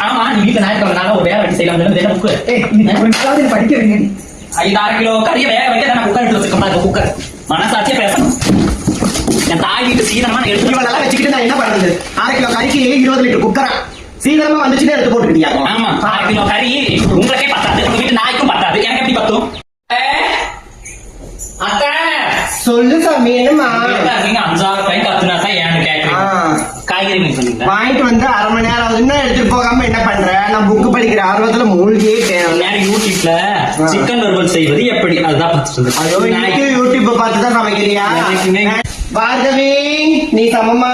ஆமா நீ வீட்டுல ஞாயிற்றுக்கிழமை ஒரு வேலை வெட்டி செய்யலாம் படிக்கிறீங்க 5-6 கிலோ கறியை வேக வைக்க நான் குக்கர் எடுத்து வச்சிருக்கேன். குக்கர் மனசாட்சியே பேசணும். என் தாய் வீட்டு சீதனமா எடுத்து நல்லா வச்சுக்கிட்டு நான் என்ன பண்றது? 6 கிலோ கறிக்கு 20 லிட்டர் குக்கரா சீதனமா வந்துச்சுன்னு எடுத்து போட்டுக்கிட்டியா? ஆமா 6 கிலோ கறி உங்களுக்கே பத்தாது, உங்க வீட்டு நாய்க்கும் பத்தாது, எனக்கு எப்படி பத்தும்? அக்கா சொல்லு சாமி. என்னமா 5-6 டைம் கத்துனா தான் ஏன்னு கேட்கறேன். காய்கறி சொன்னீங்க வாங்கிட்டு வந்து 1/2 மணி நேரம் ஆகுது, இன்னும் எடுத்துட்டு போகாம என்ன பண்ற? நான் புக் படிக்கிற ஆர்வத்துல மூழ்கியே யூடியூப்ல சிக்கன் வறுவல் செய்வது எப்படி அதுதான் பார்த்துட்டு யூடியூப் பார்த்துதான் சமைக்கிறியா? பார்கவி நீ சமமா?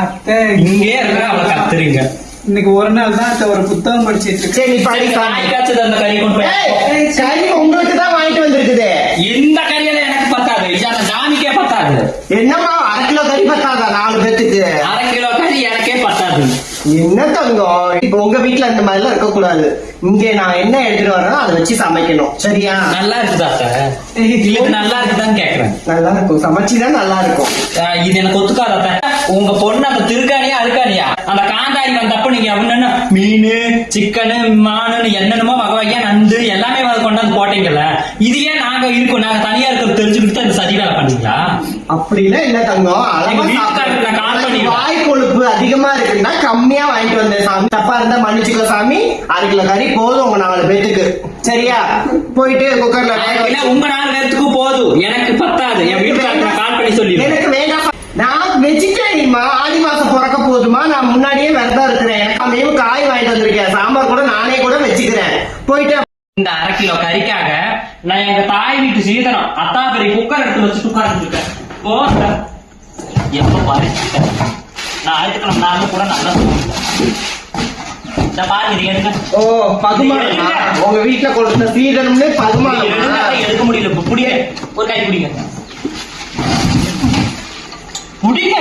அத்தை இங்கே இருக்கிற அவளை கத்துறீங்க. இன்னைக்கு ஒரு நாள் தான் ஒரு புத்தகம் படிச்சிட்டு இருக்கு. சரி நீ படி. காய்க்காச்சது அந்த கறி கொண்டு போய் கறி உங்களுக்கு தான் வாங்கிட்டு வந்திருக்குது. இந்த கறியில எனக்கு பத்தாது, அந்த ஜாமிக்கே பத்தாது. என்னமா 1/2 கிலோ கறி பத்தாதா 4 பேத்துக்கு? 1/2 கிலோ கறி எனக்கே பத்தாது. என்ன தங்கம், இப்ப உங்க வீட்டுல அந்த மாதிரி எல்லாம் இருக்க கூடாது. இங்க நான் என்ன எடுத்துட்டு வரேனோ அதை வச்சு சமைக்கணும், சரியா? நல்லா இருக்குதா சார்? இல்ல நல்லா இருக்குதான்னு கேக்குறேன். நல்லா இருக்கும், சமைச்சுதான் நல்லா இருக்கும். இது எனக்கு ஒத்துக்காத. உங்க பொண்ணு அந்த திருக்காணியா அருக்காணியா அந்த காந்தாரி வந்தப்ப நீங்க அவனு மீனு சிக்கனு மானு என்னென்னமோ வகை வகையா நண்டு எல்லாமே கொண்டாந்து போட்டீங்கல்ல, இது ஏன் நாங்க இருக்கோம் நாங்க தனியா இருக்கிறது தெரிஞ்சுக்கிட்டு இந்த சதி வேலை பண்ணீங்களா? அப்படின்னா இல்ல தங்கம், வாய் கொழுப்பு அதிகமா இருக்குன்னா கம்மியா வாங்கிட்டு வந்தேன் சாமி. தப்பா இருந்தா மன்னிச்சுக்கோ சாமி. 1/2 கிலோ கறி போதும் உங்க 4 பேத்துக்கு, சரியா? போயிட்டு குக்கர்ல உங்க 4 பேத்துக்கு போதும், எனக்கு பத்தாது. என் வீட்டுக்கு கால் பண்ணி சொல்லி எனக்கு வேண்டாம். நான் வெஜிடேரியன்மா, ஆடி மாசம் பிறக்க போதுமா, நான் முன்னாடியே விரதம் இருக்கிறேன். எனக்கு காய் வாங்கிட்டு வந்திருக்கேன், சாம்பார் கூட நானே கூட வச்சுக்கிறேன். போயிட்டு இந்த 1/2 கிலோ கறிக்காக நான் எங்க தாய் வீட்டு சீதனம் அத்தாபரி குக்கர் எடுத்து வச்சுட்டு உட்கார்ந்துருக்கேன். எப்ப பாரு நான் ஆயிரத்துக்கிழமை நானும் கூட நல்லா பாருங்க. ஓ பகுமானமா உங்க வீட்டுல கொடுத்த சீதனம்னு பகுமானம் எடுக்க முடியல. புடிங்க ஒரு கை பிடிங்க புடிங்க.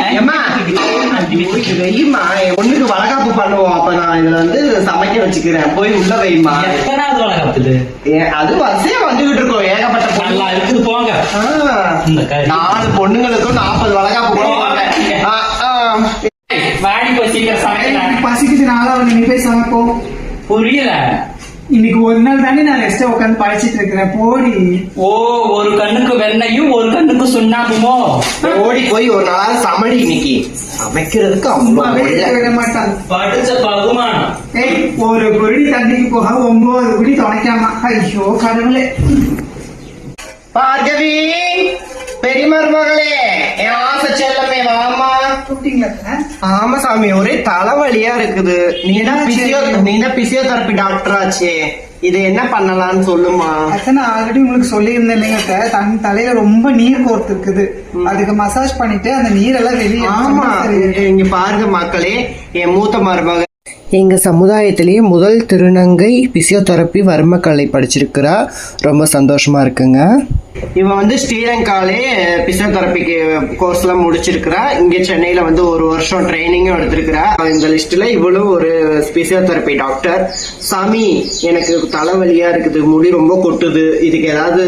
வெய்யுமா ஒண்ணுக்கு வளகாப்பு பண்ணுவோம். அப்ப நான் இதுல வந்து சமைக்க வச்சுக்கிறேன், போய் உள்ள வைமா. எத்தனாவது வளகாப்புது? அது வரிசையா வந்துகிட்டு இருக்கோம், ஏகப்பட்ட நல்லா இருக்குது. போங்க 4 பொண்ணுங்களுக்கும் 40 வளகாப்பு போடுவாங்க. வாடி போய் சீக்கிரம் சமைக்க பசிக்குதுனால நீங்க போய் சமைப்போம். புரியல. இன்னைக்கு ஒரு நாள் தானே நான் ரெஸ்டா உட்காந்து படிச்சிட்டு இருக்கிறேன். போடி. ஓ ஒரு கண்ணுக்கு வெண்ணையும் ஒரு கண்ணுக்கு சுண்ணாம்புமோ? ஓடி போய் ஒரு நாள் சமடி. இன்னைக்கு சமைக்கிறதுக்கு அம்மாவே விட மாட்டாங்க. படிச்ச பகுமானம். ஒரு குருடி தண்ணிக்கு போக 9 குடி துணைக்காம. ஐயோ கடவுளே. பார்கவி பெரிய மருமகளே, என் ஆசை செல்லமே வாமா. ஆமா சாமி, ஒரே தலைவலியா இருக்குது. நீ தான் பிசியோதெரபி டாக்டர் ஆச்சே, இது என்ன பண்ணலாம்னு சொல்லுமா? நான் ஆல்ரெடி உங்களுக்கு சொல்லியிருந்தேன் இல்லைங்க, தன் தலையில ரொம்ப நீர் கோர்த்து இருக்குது, அதுக்கு மசாஜ் பண்ணிட்டு அந்த நீரெல்லாம் வெளியே. ஆமா இங்க பாருங்க மக்களே, என் மூத்த மருமக எங்க சமுதாயத்திலேயே முதல் திருநங்கை பிசியோதெரப்பி வர்மக்கலை படிச்சிருக்கிறா. ரொம்ப சந்தோஷமா இருக்குங்க. இவன் வந்து ஸ்ரீலங்காலே பிசியோதெரபிக்கு கோர்ஸ் எல்லாம் முடிச்சிருக்கிறா. இங்க சென்னையில வந்து 1 வருஷம் ட்ரைனிங்கும் எடுத்திருக்கிறா. இந்த லிஸ்ட்ல இவளும் ஒரு பிசியோதெரபி டாக்டர். சாமி எனக்கு தலைவலியா இருக்குது, முடி ரொம்ப கொட்டுது, இதுக்கு ஏதாவது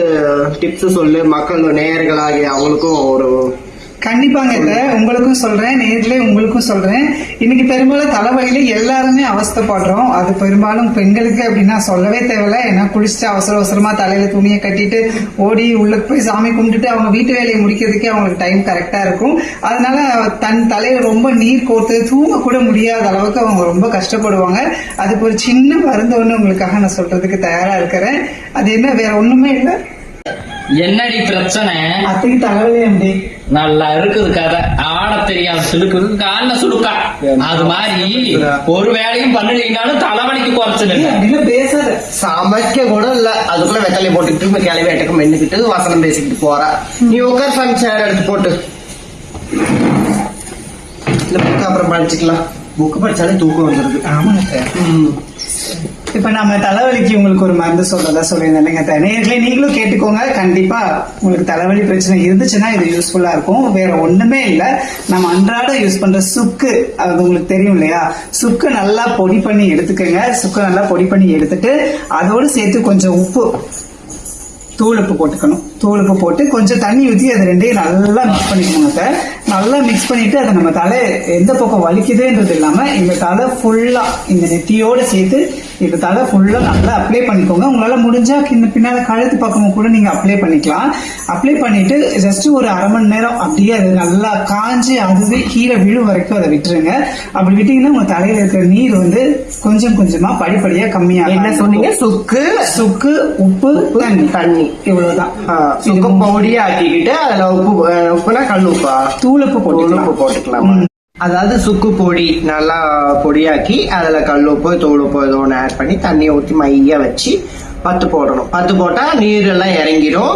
டிப்ஸ் சொல்லு. மக்கள் நேயர்களாகி அவங்களுக்கும் ஒரு கண்டிப்பாங்க உங்களுக்கும் சொல்றேன், நேர்ல உங்களுக்கும் சொல்றேன். இன்னைக்கு பெரும்பாலும் தலைவலியில எல்லாருமே அவஸ்தைப்படுறோம். அது பெரும்பாலும் பெண்களுக்கு அப்படின்னா சொல்லவே தேவையில்ல. ஏன்னா குளிச்சுட்டு அவசரமா தலையில துணியை கட்டிட்டு ஓடி உள்ள போய் சாமி கும்பிட்டுட்டு அவங்க வீட்டு வேலையை முடிக்கிறதுக்கே அவங்களுக்கு டைம் கரெக்டா இருக்கும். அதனால தன் தலையில ரொம்ப நீர் கோர்த்து தூங்க கூட முடியாத அளவுக்கு அவங்க ரொம்ப கஷ்டப்படுவாங்க. அதுக்கு ஒரு சின்ன மருந்து ஒண்ணு உங்களுக்காக நான் சொல்றதுக்கு தயாரா இருக்கிறேன். அது என்ன, வேற ஒண்ணுமே இல்லை. என்னடி பிரச்சனை? அத்தைக்கு தலைவலி அப்படி நல்லா இருக்குது கதை. ஆட தெரியாம சுழுக்குது, கால சுழுக்கா. அது மாதிரி ஒரு வேலையும் பண்ணலீங்கனாலும் தலைவலிக்கு குறைச்சது அப்படின்னு பேசாத. சமைக்க கூட இல்ல, அதுக்குள்ள வெத்தலை போட்டுக்கிட்டு கிளவி வேட்டக்கு மென்னுக்கிட்டு வசனம் பேசிக்கிட்டு போற. நீ உட்கார் சாமி, சேர் எடுத்து போட்டு இல்ல புக்கு அப்புறம் படிச்சுக்கலாம். புக்கு படிச்சாலே தூக்கம் வந்துருது. ஆமாங்க. இப்ப நம்ம தலைவலிக்கு உங்களுக்கு ஒரு மருந்து சொல்றதா சொல்லியிருந்தேன். நேர்ல நீங்களும் கேட்டுக்கோங்க. கண்டிப்பா உங்களுக்கு தலைவலி பிரச்சனை இருந்துச்சுன்னா இது யூஸ்ஃபுல்லா இருக்கும். வேற ஒண்ணுமே இல்ல, நம்ம அன்றாட யூஸ் பண்ற சுக்கு, அது உங்களுக்கு தெரியும் இல்லையா, சுக்கு நல்லா பொடி பண்ணி எடுத்துக்கோங்க. சுக்கு நல்லா பொடி பண்ணி எடுத்துட்டு அதோடு சேர்த்து கொஞ்சம் உப்பு தூளுப்பு போட்டுக்கணும். தூளுப்பு போட்டு கொஞ்சம் தண்ணி ஊற்றி அது ரெண்டையும் நல்லா மிக்ஸ் பண்ணிக்கணும் சார். நல்லா மிக்ஸ் பண்ணிட்டு அதை நம்ம தலை எந்த பக்கம் வலிக்குதுன்றது இல்லாம இந்த தலை ஃபுல்லா இந்த நெத்தியோட சேர்த்து இந்த தலை ஃபுல்லா நல்லா அப்ளை பண்ணிக்கோங்க. உங்களால முடிஞ்சா பின்னால கழுத்து பக்கமும் கூட நீங்க அப்ளை பண்ணிக்கலாம். அப்ளை பண்ணிட்டு ஜஸ்ட் ஒரு அரை மணி நேரம் அப்படியே அது நல்லா காஞ்சி அதுவே கீழே விழு வரைக்கும் அதை விட்டுருங்க. அப்படி விட்டீங்கன்னா உங்க தலையில இருக்கிற நீர் வந்து கொஞ்சம் கொஞ்சமா படிப்படியா கம்மியாக. என்ன சொன்னீங்க? சுக்கு உப்பு தண்ணி இவ்வளவுதான். சுக்கு பொடியா ஆக்கிக்கிட்டு அதுல உப்புனா கல் உப்பா தூளுப்பு போட்டுக்கலாம். அதாவது சுக்கு பொடி நல்லா பொடியாக்கி அதுல கல்லுப்பு தூளுப்பு ஏதோ ஒன்று ஆட் பண்ணி தண்ணியை ஊற்றி மையா வச்சு 10 போடணும். 10 போட்டா நீர் எல்லாம் இறங்கிடும்.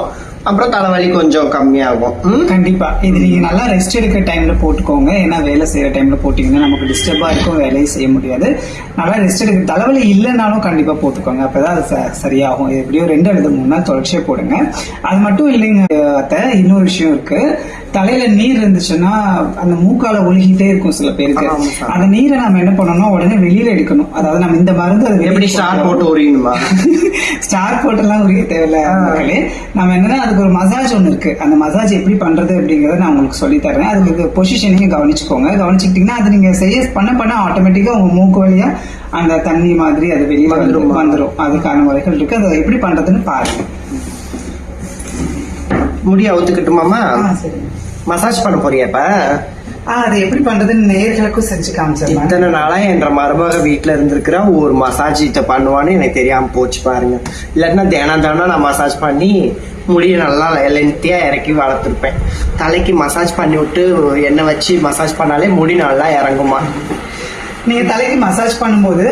அப்புறம் தலைவலி கொஞ்சம் கம்மியாகும். கண்டிப்பா இது நீங்க நல்லா ரெஸ்ட் எடுக்கிற டைம்ல போட்டுக்கோங்க. ஏன்னா வேலை செய்யற டைம்ல போட்டீங்கன்னா நமக்கு டிஸ்டர்பா இருக்கும், வேலையை செய்ய முடியாது. நல்லா ரெஸ்ட் எடுக்க தலைவலி இல்லைனாலும் கண்டிப்பா போட்டுக்கோங்க. அப்பதான் அது சரியாகும். எப்படியோ 2 அல்லது 3 நாள் தொடர்ச்சியா போடுங்க. அது மட்டும் இல்லைங்க அத்தை, இன்னொரு விஷயம் இருக்கு. தலையில நீர் இருந்துச்சுன்னா அந்த மூக்கால ஒழுகிட்டே இருக்கும் சில பேருக்கு. அந்த நீரை நம்ம என்ன பண்ணணும், உடனே வெளியில எடுக்கணும். அதாவது நம்ம இந்த மருந்து அது எப்படி ஸ்டார் போட்டு உரியணுமா? ஸ்டார் போட்டெல்லாம் உரிய தேவையில்லை. நம்ம என்னன்னா அதுக்கு ஒரு மசாஜ் ஒன்று இருக்கு. அந்த மசாஜ் எப்படி பண்றது அப்படிங்கறத நான் உங்களுக்கு சொல்லி தரேன். அதுக்கு பொசிஷனையும் கவனிச்சுக்கோங்க. கவனிச்சுக்கிட்டீங்கன்னா அது நீங்க பண்ண ஆட்டோமேட்டிக்கா உங்க மூக்கு வழியா அந்த தண்ணி மாதிரி அது வெளியே வந்துடும். அதுக்கான முறைகள் இருக்கு. அதை எப்படி பண்றதுன்னு பாருங்க. முடிய அவுத்துக்கிட்டுமாமா? சரி. மசாஜ் பண்ண போறியாப்ப? அது எப்படி பண்றதுன்னு நேயர்களுக்கும் செஞ்சு காமிச்சேன். இத்தனை நாளா என்ற மருமக வீட்டுல இருந்திருக்கிற ஒரு மசாஜ் இதை பண்ணுவான்னு எனக்கு தெரியாம போச்சு பாருங்க. இல்லாட்டினா தினம் நான் மசாஜ் பண்ணி முடிய நல்லா லென்த்தியா இறக்கி வளர்த்துருப்பேன். தலைக்கு மசாஜ் பண்ணி விட்டு எண்ணெய் வச்சு மசாஜ் பண்ணாலே முடி நல்லா இறங்குமா. நீங்க தலைக்கு மசாஜ் பண்ணும்போது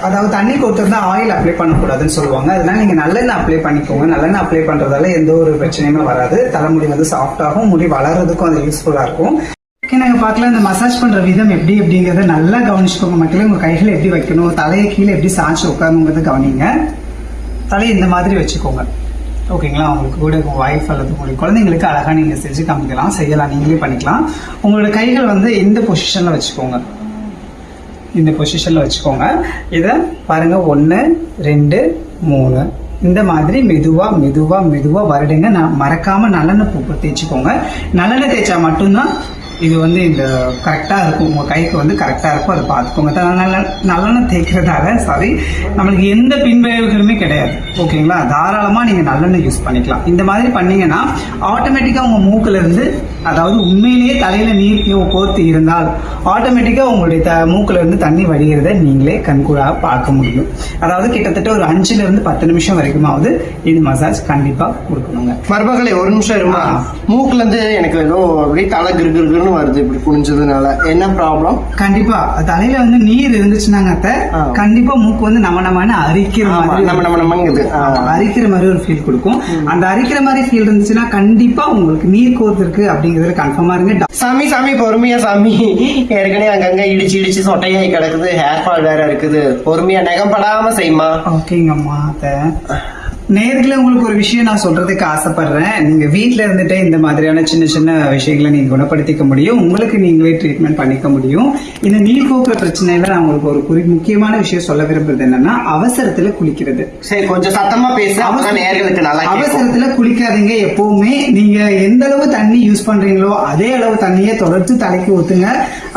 அதாவது தண்ணி கொத்துறதா ஆயில் அப்ளை பண்ணக்கூடாதுன்னு சொல்லுவாங்க. அதனால நீங்க நல்லெண்ணெய் அப்ளை பண்ணிக்கோங்க. நல்லெண்ணெய் அப்ளை பண்றதால எந்த ஒரு பிரச்சனையுமே வராது. தலைமுடி வந்து சாஃப்ட் ஆகும், முடி வளர்றதுக்கும் அது யூஸ்ஃபுல்லா இருக்கும். நாங்க பார்க்கலாம் இந்த மசாஜ் பண்ற விதம் எப்படி அப்படிங்கறத நல்லா கவனிச்சுக்கோங்க மக்களே. உங்க கைகளை எப்படி வைக்கணும், தலையை கீழே எப்படி சாய்ச்சி உட்காரணுங்கிறத கவனிங்க. தலையை இந்த மாதிரி வச்சுக்கோங்க. ஓகேங்களா? உங்களுக்கு கூட உங்க வைஃப் அல்லது உங்களுடைய குழந்தைங்களுக்கு அழகா நீங்க செஞ்சு காமிக்கலாம், செய்யலாம், நீங்களே பண்ணிக்கலாம். உங்களோட கைகள் வந்து இந்த பொசிஷன்ல வச்சுக்கோங்க. இந்த பொசிஷன்ல வச்சுக்கோங்க. இதை பாருங்க, 1 2 3 இந்த மாதிரி மெதுவா மெதுவா மெதுவா வருடுங்க. மறக்காம நல்லெண்ணெய் பூ தேய்ச்சிக்கோங்க. நல்லெண்ணெய் தேய்ச்சா மட்டும்தான் இது வந்து இந்த கரெக்டா இருக்கும். உங்க கைக்கு வந்து கரெக்டா இருக்கும். அதை பார்த்துக்கோங்க. நல்லெண்ணெய் தேய்க்கிறதால நம்மளுக்கு எந்த பின்விளைவுகளுமே கிடையாது. ஓகேங்களா? தாராளமா நீங்க நல்லெண்ணெய் யூஸ் பண்ணிக்கலாம். இந்த மாதிரி பண்ணீங்கன்னா ஆட்டோமேட்டிக்கா உங்க மூக்குல இருந்து, அதாவது உண்மையிலேயே தலையில நீர் கோர்த்து இருந்தால் ஆட்டோமேட்டிக்கா உங்களுடைய மூக்குல இருந்து தண்ணி வடிகிறத நீங்களே கண்கூடா பார்க்க முடியும். அதாவது கிட்டத்தட்ட ஒரு 5 ல இருந்து 10 நிமிஷம் வரைக்குமாவது இது மசாஜ் கண்டிப்பா கொடுக்கணுங்க. மருமகளே ஒரு நிமிஷம் இருமா. மூக்குல இருந்து எனக்கு ஏதோ அப்படியே தலை கிருகிருன்னு வருது இப்படி குனிஞ்சதுனால. என்ன ப்ராப்ளம்? கண்டிப்பா தலையில வந்து நீர் இருந்துச்சுன்னாங்க கண்டிப்பா மூக்கு வந்து நம்ம அரிக்கிற மாதிரி அரிக்கிற மாதிரி ஒரு ஃபீல் கொடுக்கும். அந்த அரிக்கிற மாதிரி ஃபீல் இருந்துச்சுன்னா கண்டிப்பா உங்களுக்கு நீர் கோர்த்து இருக்கு அப்படிங்கறது கன்ஃபார்மா இருங்க. சாமி பொறுமையா சாமி. ஏற்கனவே அங்கங்க இடிச்சு சொட்டையாய் கிடக்குது. ஹேர் ஃபால் வேற இருக்குது. பொறுமையா நெகம்படாம செய்யுமா. ஓகேங்கம்மா. நேர்ல உங்களுக்கு ஒரு விஷயம் நான் சொல்றதுக்கு ஆசைப்படுறேன். நீங்க வீட்டுல இருந்துட்டே இந்த மாதிரியான சின்ன சின்ன விஷயங்களை நீங்க குணப்படுத்திக்க முடியும். உங்களுக்கு நீங்களே ட்ரீட்மெண்ட் பண்ணிக்க முடியும். இந்த நீர் கோக்குற பிரச்சனையில நான் உங்களுக்கு ஒரு முக்கியமான விஷயம் சொல்ல விரும்புறது என்னன்னா, அவசரத்துல குளிக்கிறது. சரி, கொஞ்சம் சத்தமா பேச. நேர்களுக்கு நல்லா அவசரத்துல குளிக்காதீங்க. எப்பவுமே நீங்க எந்த அளவு தண்ணி யூஸ் பண்றீங்களோ அதே அளவு தண்ணியை தொடர்ந்து தலைக்கு ஊத்துங்க.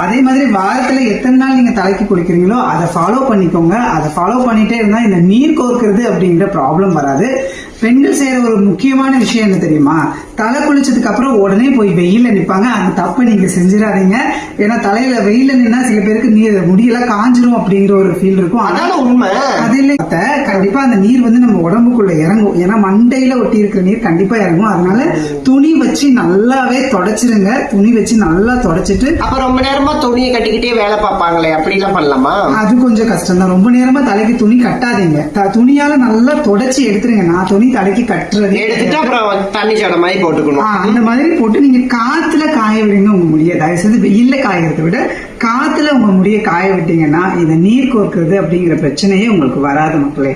அதே மாதிரி வாரத்துல எத்தனை நாள் நீங்க தலைக்கு குளிக்கிறீங்களோ அதை ஃபாலோ பண்ணிக்கோங்க. அதை ஃபாலோ பண்ணிட்டே இருந்தா இந்த நீர் கோர்க்கிறது அப்படிங்கிற ப்ராப்ளம் வராது. பெண்கள் செய்யற ஒரு முக்கியமான விஷயம் என்ன தெரியுமா? தலை குளிச்சதுக்கு அப்புறம் உடனே போய் வெயில நிப்பாங்க. அந்த தப்பை நீங்க செஞ்சிடாதீங்க. ஏன்னா தலையில வெயில நின்னா சில பேருக்கு நீர் முடியெல்லாம் காஞ்சிரும் அப்படிங்கிற ஒரு ஃபீல் இருக்கும். அதான் உண்மை. அது இல்ல, கண்டிப்பா அந்த நீர் வந்து நம்ம உடம்புக்குள்ள இறங்கும். ஏன்னா மண்டையில ஒட்டி இருக்கிற நீர் கண்டிப்பா இறங்கும். அதனால துணி வச்சு நல்லாவே தொடச்சிருங்க. துணி வச்சு நல்லா தொடச்சிட்டு அப்ப ரொம்ப நேரமா துணியை கட்டிக்கிட்டே வேலை பார்ப்பாங்களே, அப்படி எல்லாம் பண்ணலாமா? அது கொஞ்சம் கஷ்டம் தான். ரொம்ப நேரமா தலைக்கு துணி கட்டாதீங்க. துணியால நல்லா தொடச்சி எடுத்துருங்க. நான் துணி தலைக்கு கட்டுறது எடுத்துட்டு அப்புறம் தண்ணி சடை மாதிரி போட்டுக்கணும். அந்த மாதிரி போட்டு நீங்க காத்துல காய விடுங்க உங்க முடிய. தயவு செய்து வெயில்ல காயறதை விட காத்துல உங்க முடிய காய விட்டீங்கன்னா இந்த நீர் கோர்க்கிறது அப்படிங்கிற பிரச்சனையே உங்களுக்கு வராது மக்களே.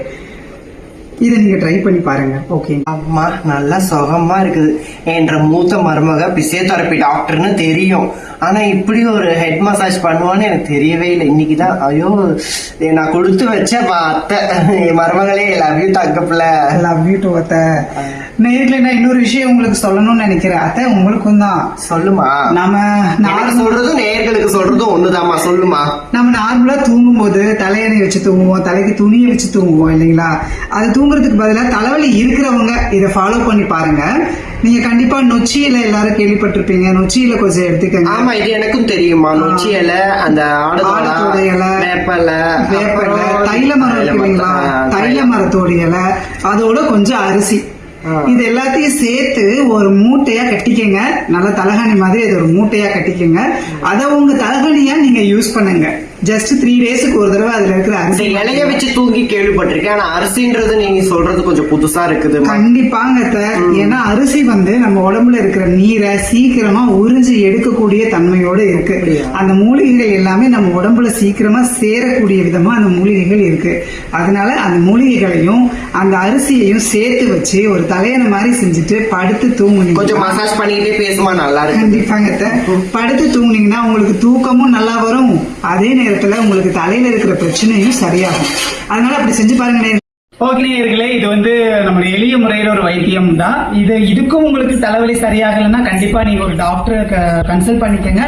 இதை நீங்க ட்ரை பண்ணி பாருங்க. ஓகே, அம்மா நல்லா சுகமா இருக்குது. என்ற மூத்த மருமக பிசியோதெரபி டாக்டர்னு தெரியும், ஆனா இப்படி ஒரு ஹெட் மசாஜ் பண்ணுவான்னு எனக்கு தெரியவே இல்லை. இன்னைக்குதான் ஐயோ நான் கொடுத்து வச்ச அத்தை என் மருமகளே லவ் யூ தங்கப்புல. லவ் யூ டு அத்தை. நேர்ல நான் இன்னொரு விஷயம் உங்களுக்கு சொல்லணும்னு நினைக்கிறேன் அத்தை, உங்களுக்கும் தான். சொல்லுமா. நான் சொல்றதும் நேர்களுக்கு சொல்றதும் ஒண்ணுதாம்மா, சொல்லுமா. நம்ம நார்மலா தூங்கும் போது தலையணை வச்சு தூங்குவோம், தலைக்கு துணியை வச்சு தூங்குவோம் இல்லைங்களா? அது தூங்குறதுக்கு பதிலாக தலைவலி இருக்கிறவங்க இதை ஃபாலோ பண்ணி பாருங்க. நீங்க கண்டிப்பா நொச்சி இலை எல்லாரும் கேள்விப்பட்டிருப்பீங்க, நொச்சி இலை கொஞ்சம் எடுத்துக்கங்க. ஆமா, இது எனக்கும் தெரியுமா. நொச்சி இலை, அந்த ஆடத்தோட இலை, வேப்பலை, தைல மரம் இருக்கு இல்லைங்களா, தைல மரத்தோட இலை, அதோட கொஞ்சம் அரிசி, இது எல்லாத்தையும் சேர்த்து ஒரு மூட்டையா கட்டிக்கங்க. நல்லா தலகாணி மாதிரி இது ஒரு மூட்டையா கட்டிக்கங்க. அதை உங்க தலகாணியா நீங்க யூஸ் பண்ணுங்க. ஜஸ்ட் 3 டேஸ்க்கு ஒரு தடவை அதுல இருக்கிற அரிசி இலைய வச்சு தூங்கி கேள்விப்பட்டிருக்கேன். ஆனா அரிசின்றது நீங்க சொல்றது கொஞ்சம் புதுசா இருக்குது. கண்டிப்பாங்க. ஏன்னா அரிசி வந்து நம்ம உடம்புல இருக்கிற நீரை சீக்கிரமா உறிஞ்சி எடுக்கக்கூடிய தன்மையோட இருக்கு. அந்த மூலிகைகள் எல்லாமே நம்ம உடம்புல சீக்கிரமா சேரக்கூடிய விதமா அந்த மூலிகைகள் இருக்கு. அதனால அந்த மூலிகைகளையும் அந்த அரிசியையும் சேர்த்து வச்சு ஒரு தலையணை மாதிரி செஞ்சுட்டு படுத்து தூங்குனீங்க. கொஞ்சம் மசாஜ் பண்ணிக்கிட்டே பேசுமா, நல்லா இருக்கு. கண்டிப்பாங்க. படுத்து தூங்குனீங்கன்னா உங்களுக்கு தூக்கமும் நல்லா வரும், அதே நேரத்துல உங்களுக்கு தலையில இருக்கிற பிரச்சனையும் சரியாகும். அதனால அப்படி செஞ்சு பாருங்க. ஓகே நேயர்களே, இது வந்து நம்மளுடைய எளிய முறையில ஒரு வைத்தியம் தான். இதுக்கும் உங்களுக்கு தலைவலி சரியாகலைன்னா கண்டிப்பா நீங்க ஒரு டாக்டரை கன்சல்ட் பண்ணிக்கங்க,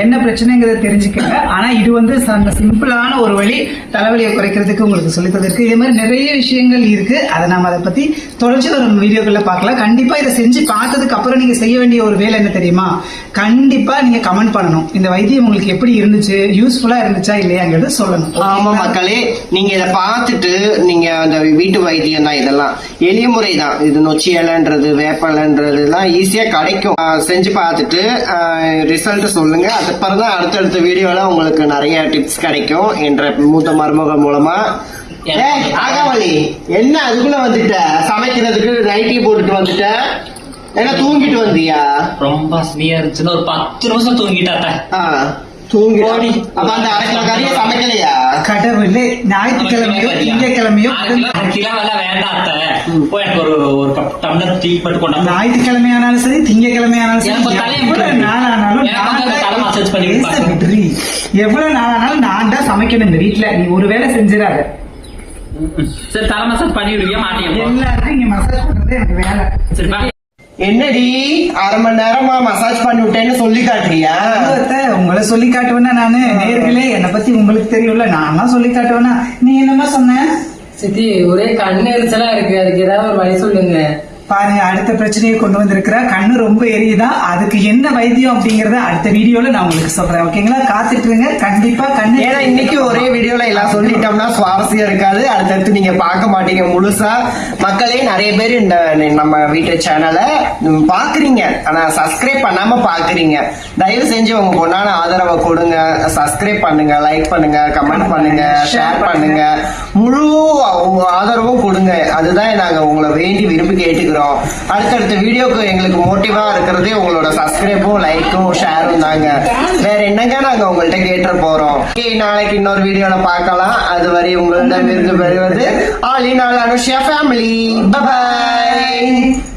என்ன பிரச்சனைங்கிறத தெரிஞ்சுக்கங்க. ஆனா இது வந்து சிம்பிளான ஒரு வழி தலைவலியை குறைக்கிறதுக்கு உங்களுக்கு சொல்லித்ததற்கு. இதே மாதிரி நிறைய விஷயங்கள் இருக்கு. அதை நாம அதை பத்தி தொடர்ச்சி வரும் வீடியோக்கள்ல பார்க்கலாம். கண்டிப்பா இதை செஞ்சு பார்த்ததுக்கு அப்புறம் நீங்க செய்ய வேண்டிய ஒரு வேலை என்ன தெரியுமா? கண்டிப்பா நீங்க கமெண்ட் பண்ணணும், இந்த வைத்தியம் உங்களுக்கு எப்படி இருந்துச்சு, யூஸ்ஃபுல்லா இருந்துச்சா இல்லையாங்கிறத சொல்லணும். ஆமா மக்களே, நீங்க இதை பார்த்துட்டு நீங்க அந்த வீட்டு வைத்தியம் தான், இதெல்லாம் எளிய முறை தான். இது நொச்சி இலைன்றது வேப்பலைன்றது எல்லாம் ஈஸியா கிடைக்கும். செஞ்சு பார்த்துட்டு ரிசல்ட் சொல்லுங்க. அதுக்கப்புறம் தான் அடுத்தடுத்த வீடியோல உங்களுக்கு நிறைய டிப்ஸ் கிடைக்கும் என்ற மூத்த மருமகள் மூலமா. ஆகாவளி, என்ன அதுக்குள்ள வந்துட்ட? சமைக்கிறதுக்கு நைட்டி போட்டுட்டு வந்துட்ட, என்ன தூங்கிட்டு வந்தியா? ரொம்ப அசதியா இருந்துச்சுன்னு ஒரு 10 நிமிஷம் தூங்கிட்டாத்த. தூங்கி அப்ப அந்த 1/2 கிலோ கறியை சமைக்கலையா? கடவுளே, ஞாயிற்றுக்கிழமையோ திங்கக்கிழமையோ வேண்டாம். போய் எனக்கு ஒரு டம்ளர் டீ போட்டு கொண்டா. ஞாயிற்றுக்கிழமை ஆனாலும் சரி, திங்கக்கிழமை ஆனாலும் சரி, எவ்வளவு நாளானாலும் நான் தான் சமைக்கணும் இந்த வீட்டுல. நீ ஒரு வேளை செஞ்சிடாத. சரி, தலை மசாஜ் பண்ணிவிடுவியா மாட்டியா? எல்லாருக்கும் இங்க மசாஜ் பண்றது எனக்கு வேலை. சரிப்பா. என்னடி 1/2 மணி நேரமா மசாஜ் பண்ணி விட்டேன்னு சொல்லி காட்டுறியா? உங்களை சொல்லி காட்டுவேன்னா நானு நேர்களே, என்னை பத்தி உங்களுக்கு தெரியும்ல, நான் சொல்லி காட்டுவேன்னா. நீ என்னமா சொன்ன? சித்தி, ஒரே கண்ணு எரிச்சலா இருக்கு, அதுக்கு ஏதாவது ஒரு வழி சொல்லுங்க. பாருங்க, அடுத்த பிரச்சனையை கொண்டு வந்திருக்கிற. கண்ணு ரொம்ப எரியுதான், அதுக்கு என்ன வைத்தியம் அப்படிங்கறத அடுத்த வீடியோல நான் உங்களுக்கு சொல்றேன். ஓகேங்களா? காத்துட்டு இருங்க. கண்டிப்பா கண்ணு, ஏன்னா இன்னைக்கு ஒரே வீடியோல எல்லாம் சொல்லிட்டோம்னா சுவாரஸ்யம் இருக்காது, அடுத்தடுத்து நீங்க பார்க்க மாட்டீங்க முழுசா. மக்களே, நிறைய பேர் இந்த நம்ம வீட்டு சேனலை பாக்குறீங்க, ஆனா சப்ஸ்கிரைப் பண்ணாம பாக்குறீங்க. தயவு செஞ்சு உங்க பொண்ணான ஆதரவை கொடுங்க. சப்ஸ்கிரைப் பண்ணுங்க, லைக் பண்ணுங்க, கமெண்ட் பண்ணுங்க, ஷேர் பண்ணுங்க, முழு ஆதரவும் கொடுங்க. அதுதான் நாங்க உங்களை வேண்டி விரும்பி கேட்டுக்கிறோம். அடுத்தடுத்த வீடியோக்கு எங்களுக்கு மோட்டிவா இருக்கிறதே உங்களோட சப்ஸ்கிரைபும் லைக்கும் ஷேரும் தாங்க. வேற என்னங்க நாங்க உங்கள்கிட்ட கேட்டு போறோம். நாளைக்கு இன்னொரு வீடியோல பார்க்கலாம். அதுவரை உங்களிடம் இருந்து பெறுவது all in all Anushya family. By.